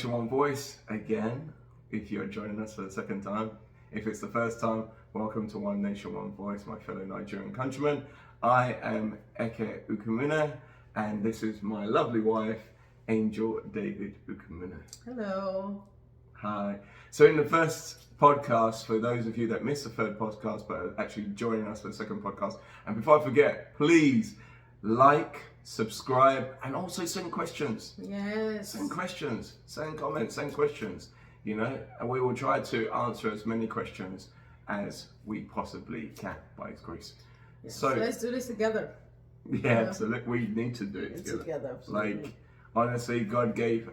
Nation One Voice again, if you're joining us for the second time. If it's the first time, welcome to One Nation One Voice, my fellow Nigerian countrymen. I am Eke Ukoumunne, and this is my lovely wife, Angel David Ukoumunne. Hello. Hi. So in the first podcast, for those of you that missed the third podcast but are actually joining us for the second podcast, and before I forget, please like, subscribe, and also send questions. Yes. Send questions, send comments, send questions, and we will try to answer as many questions as we possibly can by His grace. Yes. So let's do this together. Yeah, so we need to do it together. Like, honestly, God gave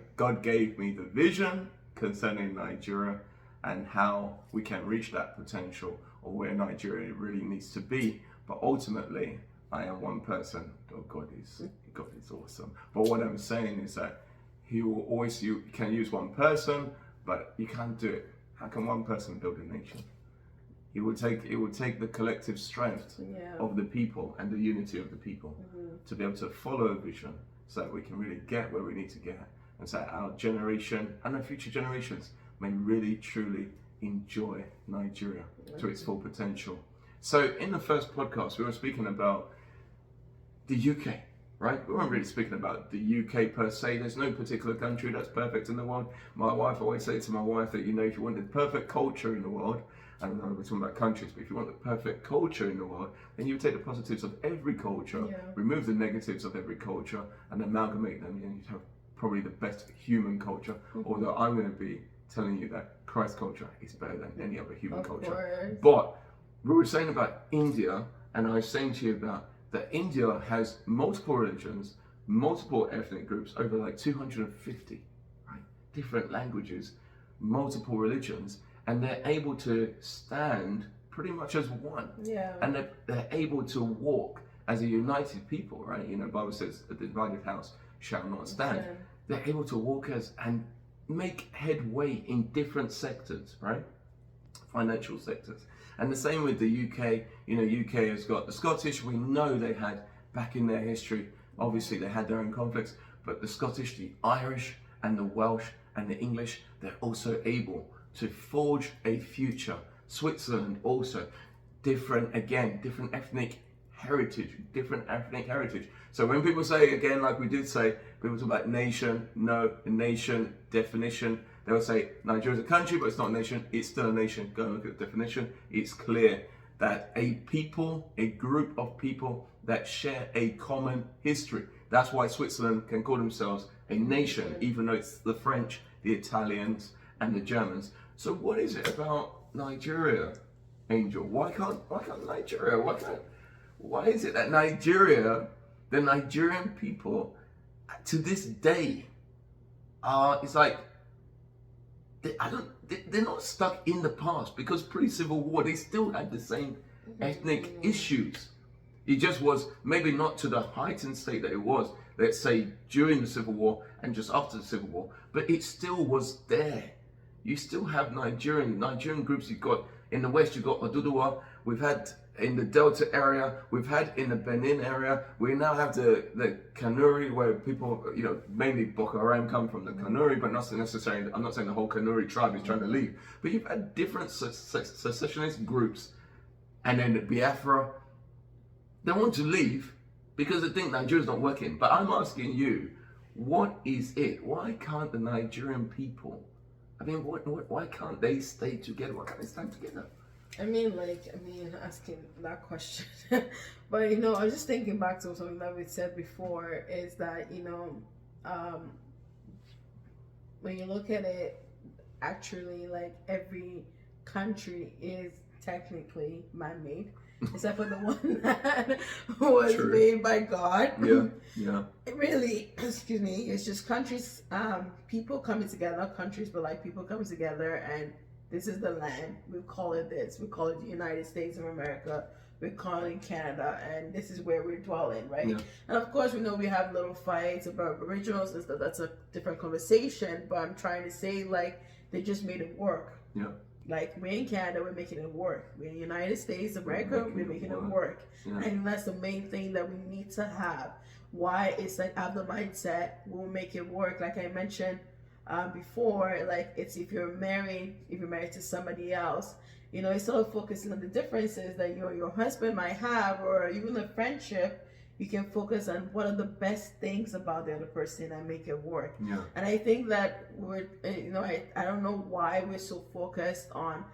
me the vision concerning Nigeria and how we can reach that potential, or where Nigeria really needs to be. But ultimately, I am one person. Oh, God is awesome. But what I'm saying is that you can use one person, but you can't do it. How can one person build a nation? It will take the collective strength of the people and the unity of the people to be able to follow a vision, so that we can really get where we need to get, and so that our generation and our future generations may really truly enjoy Nigeria to its full potential. So in the first podcast, we were speaking about the UK, right? We weren't really speaking about the UK per se. There's no particular country that's perfect in the world. My wife, I always say to my wife that, if you want the perfect culture in the world, I don't know, we're talking about countries, but if you want the perfect culture in the world, then you take the positives of every culture, remove the negatives of every culture, and amalgamate them, and you'd have probably the best human culture. Although I'm going to be telling you that Christ culture is better than any other human culture. But we were saying about India, and I was saying to you about that India has multiple religions, multiple ethnic groups, over like 250, right? Different languages, multiple religions, and they're able to stand pretty much as one. Yeah. And they're able to walk as a united people, right? The Bible says a divided house shall not stand. Yeah. They're able to walk and make headway in different sectors, right? Financial sectors. And the same with the UK. UK has got the Scottish. We know they had, back in their history, obviously they had their own conflicts, but the Scottish, the Irish, and the Welsh, and the English, they're also able to forge a future. Switzerland also, different ethnic heritage. So when people say, again, like we did say, people talk about nation, definition. They will say Nigeria is a country, but it's not a nation. It's still a nation. Go and look at the definition. It's clear that a group of people that share a common history. That's why Switzerland can call themselves a nation, even though it's the French, the Italians, and the Germans. So what is it about Nigeria, Angel? Why can't Nigeria? Why is it that Nigeria, the Nigerian people, to this day, it's like, they're not stuck in the past, because pre-Civil War they still had the same ethnic issues. It just was maybe not to the heightened state that it was, let's say, during the Civil War and just after the Civil War, but it still was there. You still have Nigerian groups. You've got in the West, you've got Oduduwa. We've had in the Delta area, we've had in the Benin area. We now have the Kanuri, where people, mainly Boko Haram come from the Kanuri, but not necessarily, I'm not saying the whole Kanuri tribe is trying to leave. But you've had different secessionist groups, and then the Biafra, they want to leave because they think Nigeria's not working. But I'm asking you, what is it? Why can't the Nigerian people, why can't they stay together? Why can't they stand together? Asking that question. But, I was just thinking back to something that we said before, is that, when you look at it, actually, like, every country is technically man-made, except for the one that was made by God. Yeah. It really, it's just countries, people coming together, countries, but like people coming together, and this is the land. We call it this. We call it the United States of America. We call it Canada, and this is where we're dwelling, right? Yeah. And of course, we know we have little fights about originals and stuff. That's a different conversation. But I'm trying to say, like, they just made it work. Yeah. Like, we're in Canada, we're making it work. We're in the United States of America, we're making it work. Yeah. And that's the main thing that we need to have. Why? It's like, have the mindset, we'll make it work. Like I mentioned before, like it's if you're married to somebody else, instead of focusing on the differences that your husband might have, or even a friendship, you can focus on what are the best things about the other person and make it work. Yeah. And I think that we're, I don't know why we're so focused on,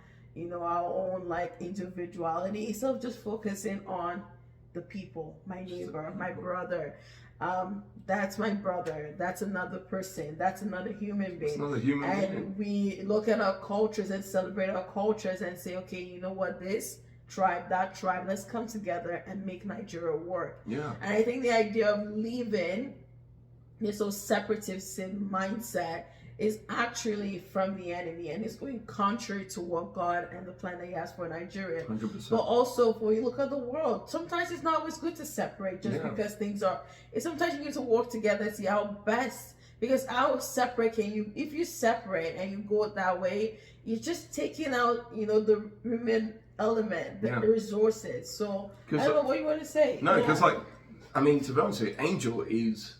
our own like individuality, instead of just focusing on the people, my neighbor, my brother. That's my brother. That's another person. That's another human being. It's another human being. And we look at our cultures and celebrate our cultures and say, okay, you know what, this tribe, that tribe, let's come together and make Nigeria work. Yeah. And I think the idea of leaving this whole separatist mindset is actually from the enemy, and it's going contrary to what God and the plan that He has for Nigeria. 100%. But also, when you look at the world, sometimes it's not always good to separate just because things are. Sometimes you need to work together and see how best. Because how separate can you? If you separate and you go that way, you're just taking out, the human element, the resources. So I don't know what you want to say. No, because to be honest with you, Angel is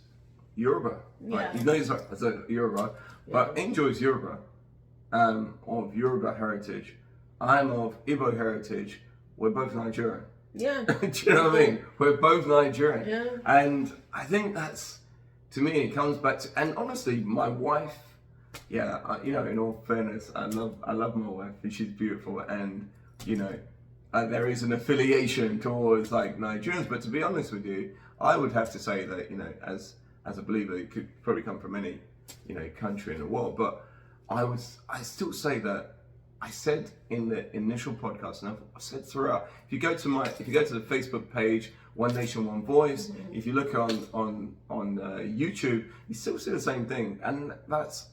Yoruba. Like, he's a Yoruba, but Angel is Yoruba, of Yoruba heritage. I'm of Igbo heritage. We're both Nigerian. Yeah. Do you know what I mean? We're both Nigerian. Yeah. And I think that's, to me, it comes back to, and honestly, my wife, in all fairness, I love my wife, and she's beautiful, and, there is an affiliation towards, like, Nigerians, but to be honest with you, I would have to say that, as a believer, it could probably come from any, country in the world, but I still say that I said in the initial podcast, and I've said throughout, if you go to the Facebook page, One Nation, One Voice, if you look on YouTube, you still see the same thing, and that's,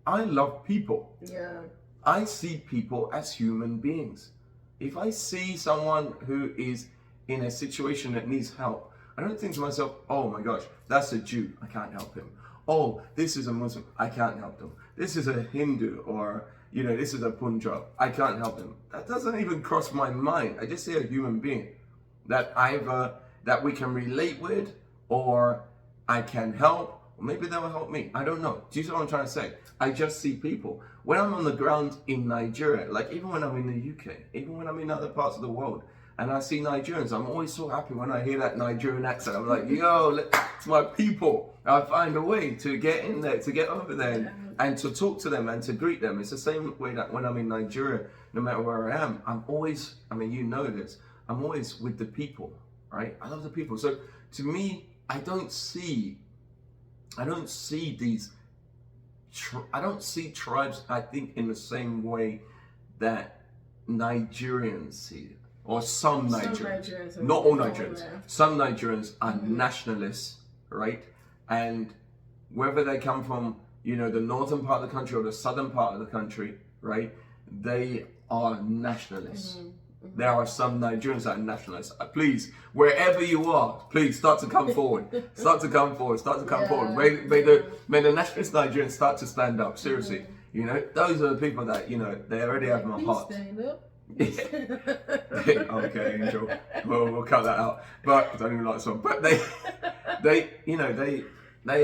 I love people. Yeah. I see people as human beings. If I see someone who is in a situation that needs help, I don't think to myself, oh my gosh, that's a Jew, I can't help him. Oh, this is a Muslim, I can't help them. This is a Hindu, or this is a Punjab, I can't help them. That doesn't even cross my mind. I just see a human being that either that we can relate with, or I can help, or maybe they will help me. I don't know. Do you see what I'm trying to say? I just see people. When I'm on the ground in Nigeria, like even when I'm in the UK, even when I'm in other parts of the world, and I see Nigerians, I'm always so happy when I hear that Nigerian accent. I'm like, yo, it's my people. I find a way to get in there, to get over there, and to talk to them and to greet them. It's the same way that when I'm in Nigeria, no matter where I am, I'm always, you know this, I'm always with the people, right? I love the people. So to me, I don't see these, I don't see tribes, I think, in the same way that Nigerians see it. Or some Nigerians, not all Nigerians. Some Nigerians are nationalists, right? And whether they come from, the northern part of the country or the southern part of the country, right? They are nationalists. There are some Nigerians that are nationalists. Please, wherever you are, please start to come forward. Start to come forward. May the nationalist Nigerians start to stand up. Seriously, those are the people that they already have my heart. Okay, Angel. Well, we'll cut that out. But I don't even like the song. But they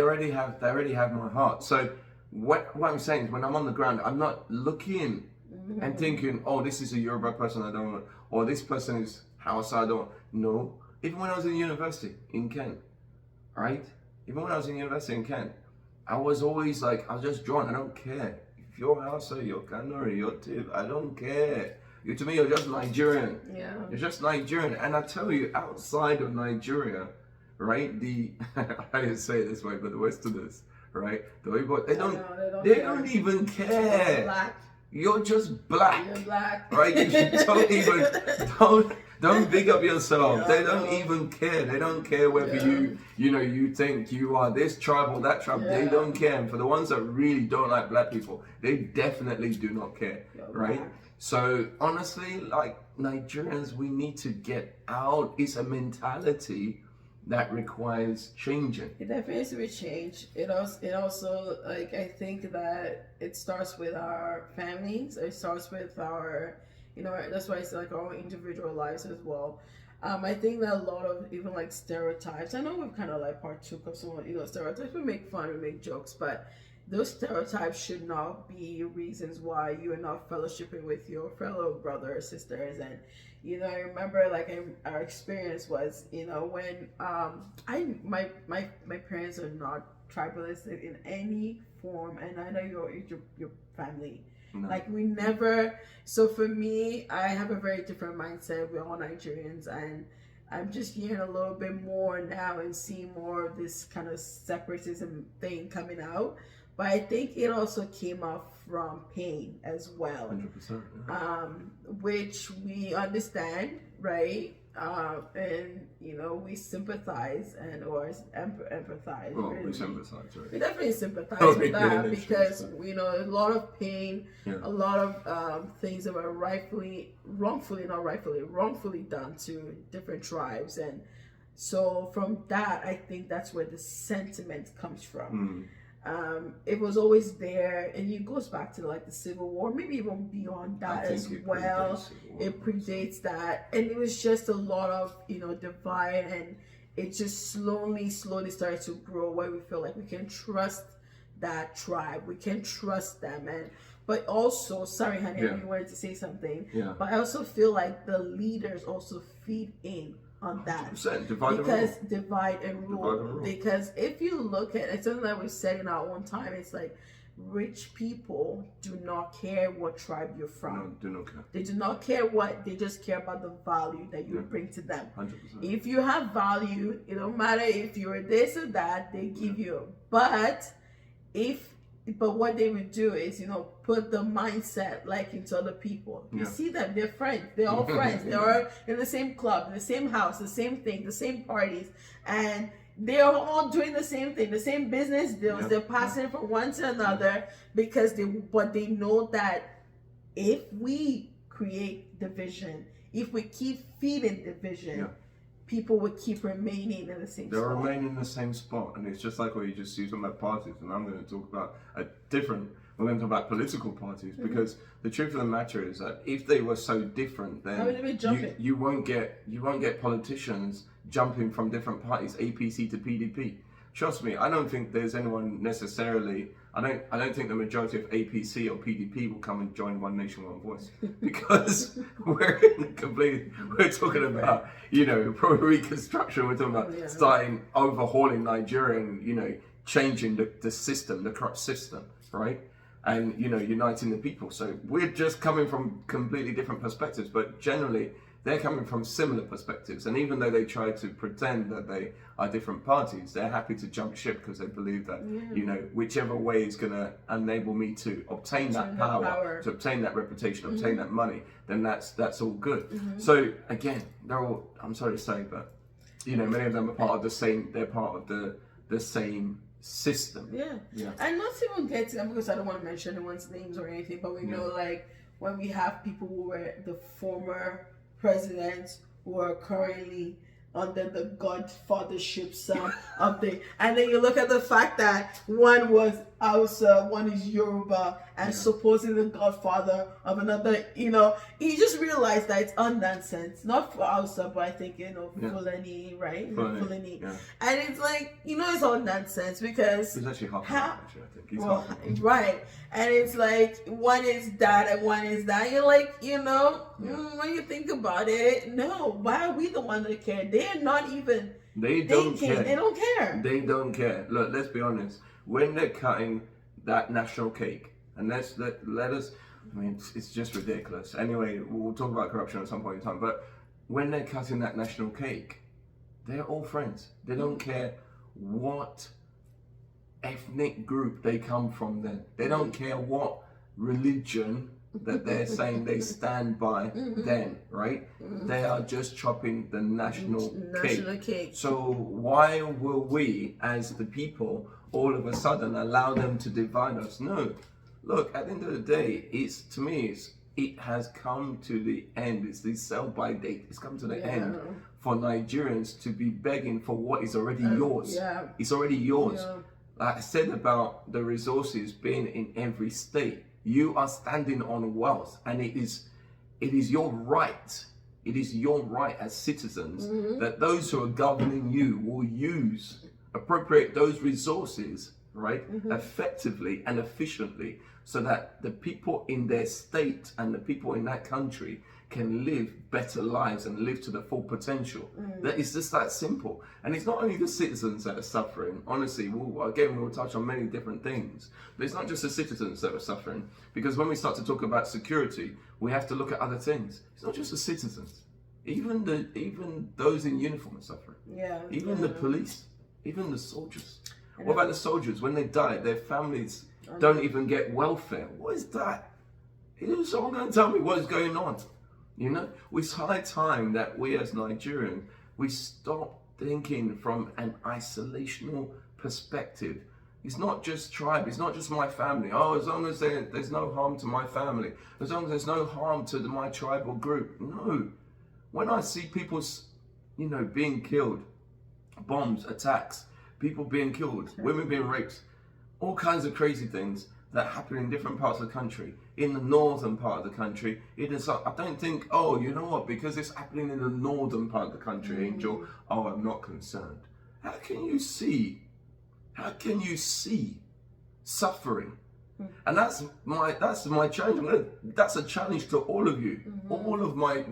already have my heart. So what I'm saying is, when I'm on the ground, I'm not looking and thinking, oh, this is a Yoruba person I don't want, or this person is Hausa I don't. No. Even when I was in university in Kent, right? Even when I was in university in Kent, I was always like, I was just drawn. I don't care if you're Hausa, you're Kanuri, you're Tib. I don't care. To me, you're just Nigerian. Yeah. You're just Nigerian. And I tell you, outside of Nigeria, right, I didn't say it this way, but the Westerners, right, they don't even care. Black. You're just black. You're black. Right? Don't big up yourself. They don't even care. They don't care whether you think you are this tribe or that tribe. They don't care. And for the ones that really don't like black people, they definitely do not care. Right? So honestly, like Nigerians, we need to get out. It's a mentality that requires changing. It definitely needs to be changed. It also like, I think that it starts with our families. It starts with our, that's why it's like our individual lives as well. I think that a lot of even like stereotypes, I know we've kind of like partook of some, stereotypes. We make fun, we make jokes, but those stereotypes should not be reasons why you are not fellowshipping with your fellow brother or sisters. And I remember our experience was, when my parents are not tribalistic in any form, and I know your family. No. Like, we never. So for me, I have a very different mindset. We're all Nigerians, and I'm just hearing a little bit more now and seeing more of this kind of separatism thing coming out. But I think it also came out from pain as well. 100%. Yeah. Which we understand, right? And we sympathize or empathize. Well, really. we sympathize, right? We definitely sympathize with that because a lot of pain, yeah. a lot of things that were wrongfully done to different tribes, and so from that, I think that's where the sentiment comes from. It was always there, and it goes back to the Civil War, maybe even beyond that as well. It predates that, and it was just a lot of divide, and it just slowly started to grow where we feel like we can trust that tribe, we can trust them, but also, sorry, honey, I wanted to say something. Yeah. But I also feel like the leaders also feed in on that. Divide and rule. Because if you look at it's something that we said in our own time, it's like rich people do not care what tribe you're from. No, do not care. They do not care they just care about the value that you bring to them. 100%. If you have value, it don't matter if you're this or that, they give you. But what they would do is, put the mindset into other people. You see them, they're friends. They're all friends. They're in the same club, in the same house, the same thing, the same parties. And they're all doing the same thing, the same business deals. Yeah. They're passing from one to another because they know that if we create division, if we keep feeding division, people would keep remaining in the same spot. They'll remain in the same spot, and it's just like what you just used about parties, and I'm going to talk about we're going to talk about political parties, because the truth of the matter is that if they were so different, then you won't get politicians jumping from different parties, APC to PDP. Trust me, I don't think there's anyone necessarily. I don't think the majority of APC or PDP will come and join One Nation, One Voice, because we're talking about pro-reconstruction. We're talking about starting overhauling Nigeria and changing the system, the corrupt system, right? And uniting the people. So we're just coming from completely different perspectives, but generally they're coming from similar perspectives. And even though they try to pretend that they are different parties, they're happy to jump ship because they believe that, whichever way is going to enable me to obtain that power, to obtain that reputation, obtain that money, then that's all good. So again, they're all, I'm sorry to say, but, many of them are part of the same, they're part of the same system. Yeah. And not to even get to them, because I don't want to mention anyone's names or anything, but we know when we have people who were the former presidents who are currently under the godfathership of the, and then you look at the fact that one was Hausa, one is Yoruba, and supposedly the godfather of another, he just realized that it's nonsense. Not for Hausa, but I think, Fulani, right? Fulani. Yeah. And it's like, it's all nonsense because... He's actually half actually, I think. He's half right. And it's like, one is that and one is that. You're like, when you think about it, no, why are we the ones that care? They're not even... They don't care. They don't care. They don't care. Look, let's be honest. When they're cutting that national cake, and let us, I mean, it's just ridiculous. Anyway, we'll talk about corruption at some point in time, but when they're cutting that national cake, they're all friends. They don't care what ethnic group they come from then. They don't care what religion that they're saying they stand by then, right? They are just chopping the national cake. So why will we, as the people, all of a sudden allow them to divide us? No. Look, at the end of the day, it has come to the end. It's the sell-by date. It's come to the end for Nigerians to be begging for what is already yours. Yeah. It's already yours. Yeah. Like I said about the resources being in every state, you are standing on wealth, and it is your right. It is your right as citizens that those who are governing you will appropriate those resources right? Effectively and efficiently, so that the people in their state and the people in that country can live better lives and live to the full potential. That is just that simple. And it's not only the citizens that are suffering. Honestly, we'll touch on many different things, but it's not just the citizens that are suffering, because when we start to talk about security, we have to look at other things. It's not just the citizens. Even those in uniform are suffering. Even the police, even the soldiers. What about the soldiers? When they die, their families don't even get welfare. What is that? Is someone going to tell me what is going on? You know, it's high time that we as Nigerians, we stop thinking from an isolational perspective. It's not just tribe, it's not just my family. Oh, as long as there's no harm to my family, as long as there's no harm to my tribal group. No. When I see people, you know, being killed, bombs, attacks, people being killed, women being raped, all kinds of crazy things that happen in different parts of the country, in the northern part of the country, I don't think, oh, you know what, because it's happening in the northern part of the country, Angel, oh, I'm not concerned. How can you see suffering? And that's my challenge. That's a challenge to all of you, all of my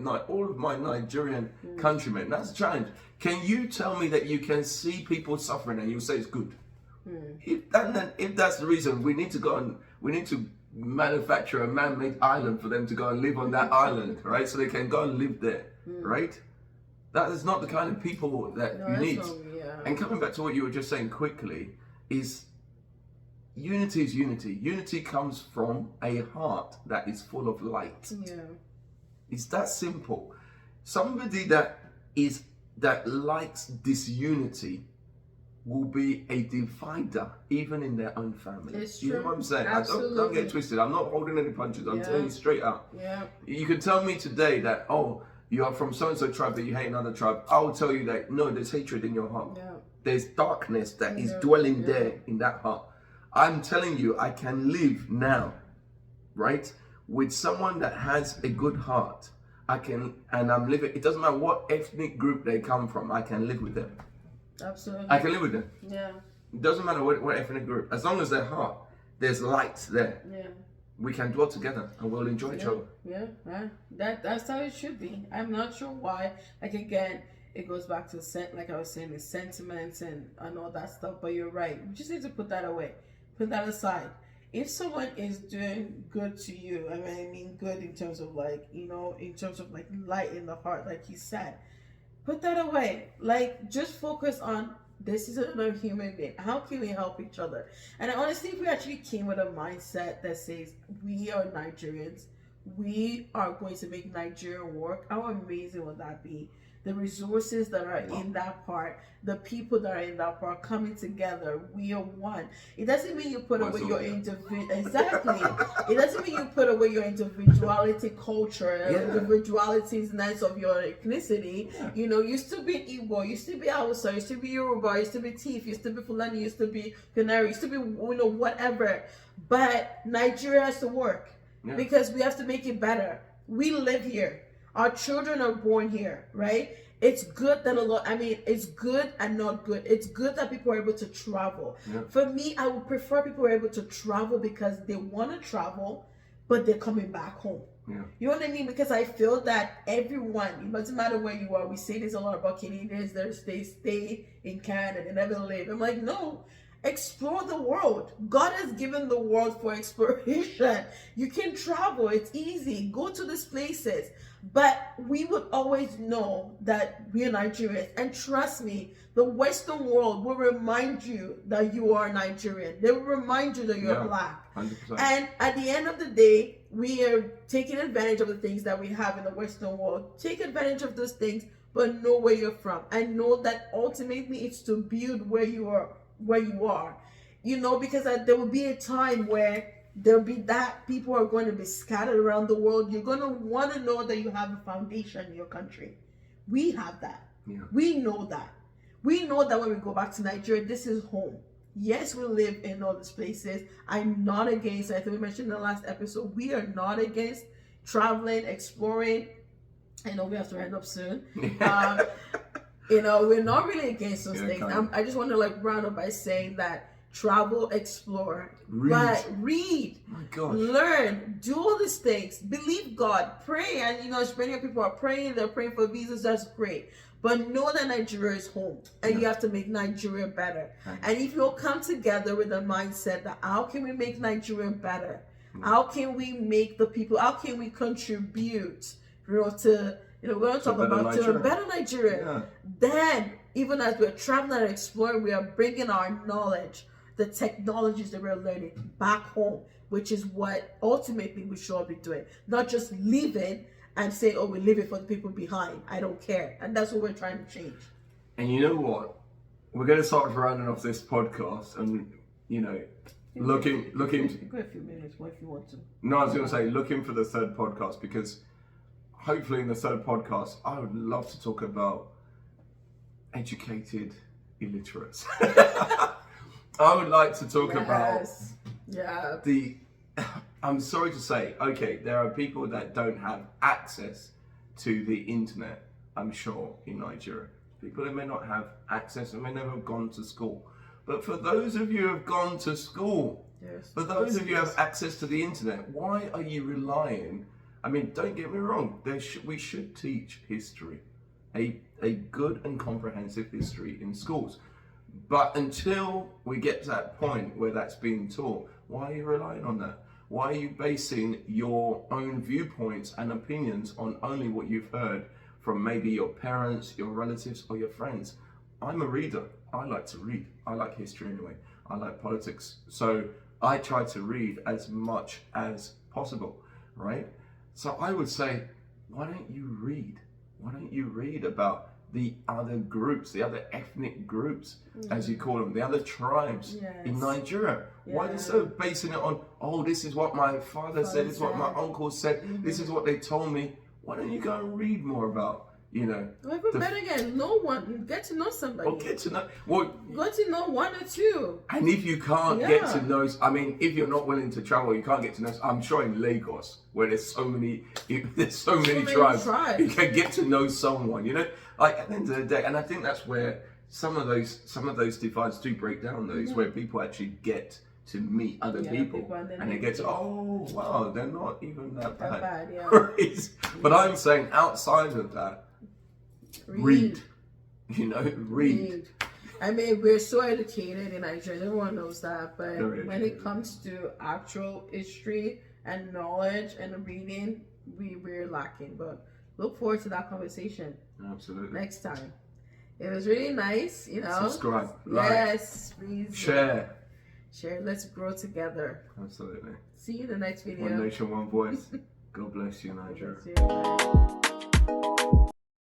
Nigerian countrymen. That's a challenge. Can you tell me that you can see people suffering and you say it's good? If that's the reason, we need to manufacture a man-made island for them to go and live on that island, right? So they can go and live there, right? That is not the kind of people that you need. And coming back to what you were just saying quickly, is unity is unity. Unity comes from a heart that is full of light. It's that simple. Somebody that likes disunity will be a divider even in their own family. It's true. You know what I'm saying? Don't get twisted. I'm not holding any punches. I'm telling you straight up. You can tell me today that, oh, you are from so-and-so tribe that you hate another tribe. I will tell you that, no, there's hatred in your heart. There's darkness that is dwelling there in that heart. I'm telling you, I can live now, right, with someone that has a good heart. And I'm living, it doesn't matter what ethnic group they come from, I can live with them. Absolutely. I can live with them. It doesn't matter what ethnic group, as long as their heart, there's light there. We can dwell together and we'll enjoy each other. That's how it should be. I'm not sure why. Like, again, it goes back to like I was saying, the sentiments and all that stuff. But you're right. We just need to put that away. Put that aside. If someone is doing good to you, I mean good in terms of like, you know, in terms of like light in the heart, like you said, put that away. Like, just focus on, this is another human being. How can we help each other? And honestly, if we actually came with a mindset that says, we are Nigerians, we are going to make Nigeria work, how amazing would that be? The resources that are in that part, the people that are in that part coming together, we are one. It doesn't mean you put away your exactly. It doesn't mean you put away your individuality, culture, individualities of your ethnicity. You know, you still be Igbo, you still be Hausa, you still be Yoruba, you still be Tif, you still be Fulani, you still be Canary, you still be, you know, whatever. But Nigeria has to work because we have to make it better. We live here. Our children are born here, right? It's good that it's good and not good. It's good that people are able to travel. For me, I would prefer people are able to travel because they want to travel, but they're coming back home. You know what I mean? Because I feel that everyone, it doesn't matter where you are. We say this a lot about Canadians. They stay in Canada, they never leave. I'm like, no. Explore the world. God has given the world for exploration. You can travel. It's easy. Go to these places. But we would always know that we are Nigerians. And trust me, the Western world will remind you that you are Nigerian. They will remind you that you're Black. 100%. And at the end of the day, we are taking advantage of the things that we have in the Western world. Take advantage of those things, but know where you're from. And know that ultimately it's to build where you are, you know, because there will be a time where there'll be that people are going to be scattered around the world. You're going to want to know that you have a foundation in your country. We have that. We know that. We know that when we go back to Nigeria, this is home. Yes, we live in all these places. I'm not against, I think we mentioned in the last episode, we are not against traveling, exploring. I know we have to end up soon. You know, we're not really against those things. I just want to like round up by saying that travel, explore, Read. but read, My gosh. learn, do all these things, believe God, pray, and as many people are praying, they're praying for visas, that's great. But know that Nigeria is home, and you have to make Nigeria better. And if you'll come together with a mindset that how can we make Nigeria better? How can we make the people? How can we contribute? To we're going to talk about to a better Nigeria. Yeah. Then, even as we're traveling and exploring, we are bringing our knowledge, the technologies that we're learning back home, which is what ultimately we should all be doing. Not just leaving and say, oh, we leave it for the people behind. I don't care. And that's what we're trying to change. And you know what? We're going to start rounding off this podcast and, looking. Go a few minutes more if you want to. No, I was going to say, looking for the third podcast, because hopefully in the third podcast, I would love to talk about educated illiterates. I would like to talk about I'm sorry to say, okay, there are people that don't have access to the internet, I'm sure, in Nigeria. People that may not have access and may never have gone to school. But for those of you who have gone to school, for those of you who have access to the internet, why are you relying? I mean, don't get me wrong, we should teach history, a good and comprehensive history in schools. But until we get to that point where that's being taught, why are you relying on that? Why are you basing your own viewpoints and opinions on only what you've heard from maybe your parents, your relatives, or your friends? I'm a reader. I like to read. I like history anyway. I like politics. So I try to read as much as possible, right? So I would say, why don't you read? Why don't you read about the other groups, the other ethnic groups, as you call them, the other tribes in Nigeria? Why instead of basing it on, oh, this is what my father said, this is what my uncle said, this is what they told me, why don't you go and read more about, better again, get to know somebody. Or get to know, get to know one or two. And if you can't get to know, I mean, if you're not willing to travel, you can't get to know, I'm sure in Lagos, where there's so many tribes, you can get to know someone, like at the end of the day. And I think that's where some of those divides do break down, where people actually get to meet other people and they get to, oh wow, they're not even that bad. Right? But I'm saying outside of that, read. Read. I mean, we're so educated in Nigeria, everyone knows that, but when it comes to actual history and knowledge and reading, we're lacking. But look forward to that conversation. Absolutely. Next time. It was really nice, Subscribe, yes, please share. Let's grow together. Absolutely. See you in the next video. One nation, one voice. God bless you, Nigeria.